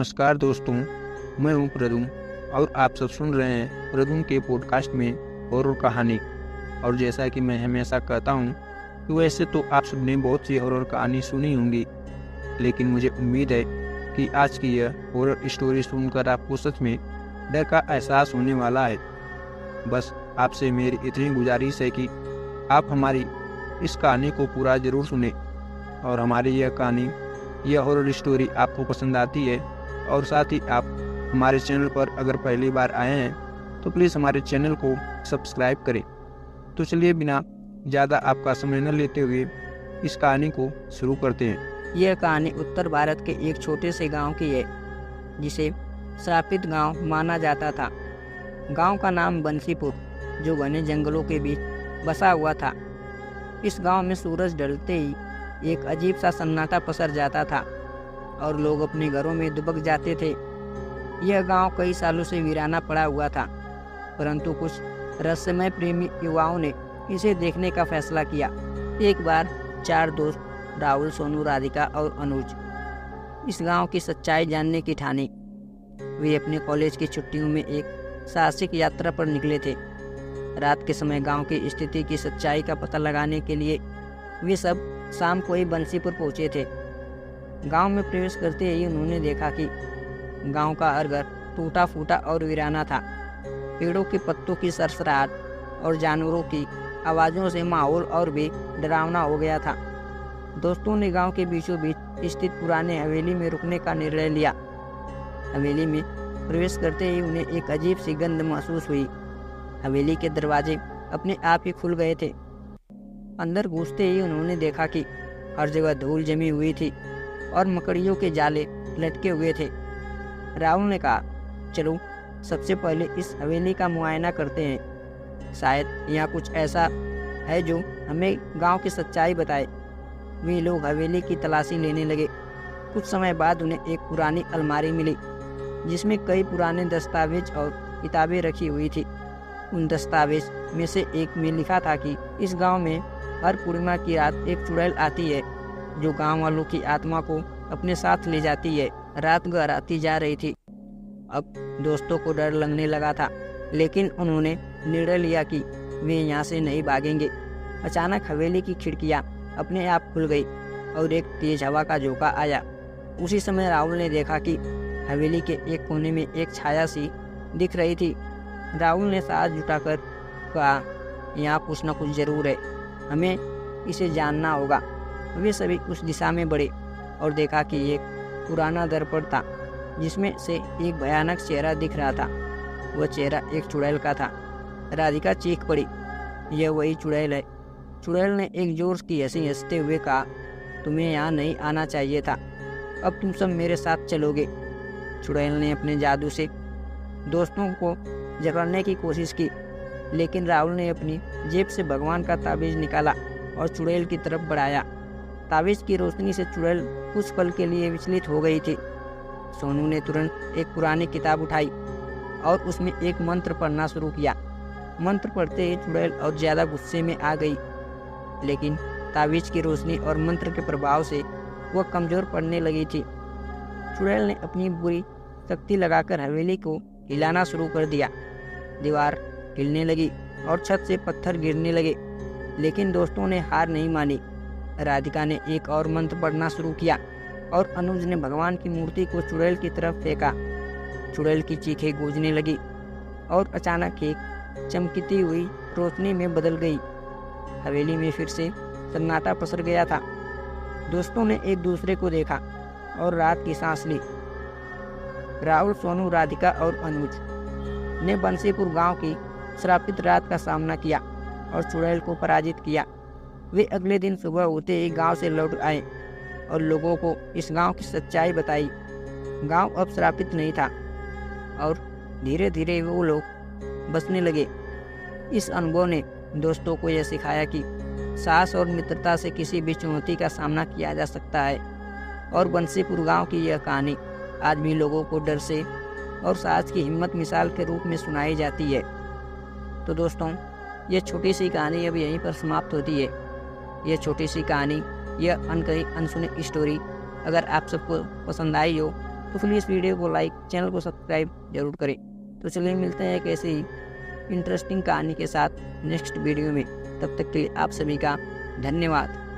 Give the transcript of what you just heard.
नमस्कार दोस्तों, मैं हूं प्रदुम और आप सब सुन रहे हैं प्रदुम के पॉडकास्ट में हॉरर कहानी। और जैसा कि मैं हमेशा कहता हूं कि वैसे तो आप सबने बहुत सी हॉरर कहानी सुनी होंगी, लेकिन मुझे उम्मीद है कि आज की यह हॉरर स्टोरी सुनकर आपको सच में डर का एहसास होने वाला है। बस आपसे मेरी इतनी गुजारिश है कि आप हमारी इस कहानी को पूरा ज़रूर सुने और हमारी यह हॉरर स्टोरी आपको पसंद आती है और साथ ही आप हमारे चैनल पर अगर पहली बार आए हैं तो प्लीज़ हमारे चैनल को सब्सक्राइब करें। तो चलिए बिना ज़्यादा आपका समय न लेते हुए इस कहानी को शुरू करते हैं। यह कहानी उत्तर भारत के एक छोटे से गांव की है जिसे श्रापित गांव माना जाता था। गांव का नाम बंसीपुर, जो घने जंगलों के बीच बसा हुआ था। इस गांव में सूरज ढलते ही एक अजीब सा सन्नाटा पसर जाता था और लोग अपने घरों में दुबक जाते थे। यह गांव कई सालों से वीराना पड़ा हुआ था, परंतु कुछ रहस्यमय प्रेमी युवाओं ने इसे देखने का फैसला किया। एक बार 4 दोस्त राहुल, सोनू, राधिका और अनुज इस गांव की सच्चाई जानने की ठानी। वे अपने कॉलेज की छुट्टियों में एक साहसिक यात्रा पर निकले थे। रात के समय गांव की स्थिति की सच्चाई का पता लगाने के लिए वे सब शाम को ही बंसीपुर पहुंचे थे। गांव में प्रवेश करते ही उन्होंने देखा कि गांव का हर घर टूटा फूटा और वीराना था। पेड़ों के पत्तों की सरसराहट और जानवरों की आवाज़ों से माहौल और भी डरावना हो गया था। दोस्तों ने गांव के बीचों बीच स्थित पुराने हवेली में रुकने का निर्णय लिया। हवेली में प्रवेश करते ही उन्हें एक अजीब सी गंध महसूस हुई। हवेली के दरवाजे अपने आप ही खुल गए थे। अंदर घुसते ही उन्होंने देखा कि हर जगह धूल जमी हुई थी और मकड़ियों के जाले लटके हुए थे। राहुल ने कहा, चलो सबसे पहले इस हवेली का मुआयना करते हैं, शायद यहाँ कुछ ऐसा है जो हमें गांव की सच्चाई बताए। वे लोग हवेली की तलाशी लेने लगे। कुछ समय बाद उन्हें एक पुरानी अलमारी मिली जिसमें कई पुराने दस्तावेज और किताबें रखी हुई थी। उन दस्तावेज में से एक में लिखा था कि इस गांव में हर पूर्णिमा की रात एक चुड़ैल आती है जो गांव वालों की आत्मा को अपने साथ ले जाती है। रात गहराती जा रही थी। अब दोस्तों को डर लगने लगा था, लेकिन उन्होंने निर्णय लिया कि वे यहाँ से नहीं भागेंगे। अचानक हवेली की खिड़कियाँ अपने आप खुल गई और एक तेज हवा का झोंका आया। उसी समय राहुल ने देखा कि हवेली के एक कोने में एक छाया सी दिख रही थी। राहुल ने साहस जुटाकर कहा, यहाँ कुछ न कुछ जरूर है, हमें इसे जानना होगा। वे सभी उस दिशा में बढ़े और देखा कि एक पुराना दर्पण था जिसमें से एक भयानक चेहरा दिख रहा था। वह चेहरा एक चुड़ैल का था। राधिका चीख पड़ी, यह वही चुड़ैल है। चुड़ैल ने एक जोर की हंसी हंसते हुए कहा, तुम्हें यहाँ नहीं आना चाहिए था, अब तुम सब मेरे साथ चलोगे। चुड़ैल ने अपने जादू से दोस्तों को जकड़ने की कोशिश की, लेकिन राहुल ने अपनी जेब से भगवान का ताबीज निकाला और चुड़ैल की तरफ बढ़ाया। ताबीज की रोशनी से चुड़ैल कुछ पल के लिए विचलित हो गई थी। सोनू ने तुरंत एक पुरानी किताब उठाई और उसमें एक मंत्र पढ़ना शुरू किया। मंत्र पढ़ते ही चुड़ैल और ज़्यादा गुस्से में आ गई, लेकिन ताबीज की रोशनी और मंत्र के प्रभाव से वह कमज़ोर पड़ने लगी थी। चुड़ैल ने अपनी बुरी शक्ति लगाकर हवेली को हिलाना शुरू कर दिया। दीवार हिलने लगी और छत से पत्थर गिरने लगे, लेकिन दोस्तों ने हार नहीं मानी। राधिका ने एक और मंत्र पढ़ना शुरू किया और अनुज ने भगवान की मूर्ति को चुड़ैल की तरफ फेंका। चुड़ैल की चीखें गूंजने लगी और अचानक एक चमकती हुई रोशनी में बदल गई। हवेली में फिर से सन्नाटा पसर गया था। दोस्तों ने एक दूसरे को देखा और रात की सांस ली। राहुल, सोनू, राधिका और अनुज ने बंसीपुर गांव की श्रापित रात का सामना किया और चुड़ैल को पराजित किया। वे अगले दिन सुबह होते ही गांव से लौट आए और लोगों को इस गांव की सच्चाई बताई। गांव अब श्रापित नहीं था और धीरे धीरे वो लोग बसने लगे। इस अनुभव ने दोस्तों को यह सिखाया कि साहस और मित्रता से किसी भी चुनौती का सामना किया जा सकता है। और बंसीपुर गांव की यह कहानी आज भी लोगों को डर से और साहस की हिम्मत मिसाल के रूप में सुनाई जाती है। तो दोस्तों, यह छोटी सी कहानी अब यहीं पर समाप्त होती है। यह छोटी सी कहानी, यह अनकही अनसुनी स्टोरी अगर आप सबको पसंद आई हो तो प्लीज़ वीडियो को लाइक, चैनल को सब्सक्राइब जरूर करें। तो चलिए मिलते हैं एक ऐसे ही इंटरेस्टिंग कहानी के साथ नेक्स्ट वीडियो में। तब तक के लिए आप सभी का धन्यवाद।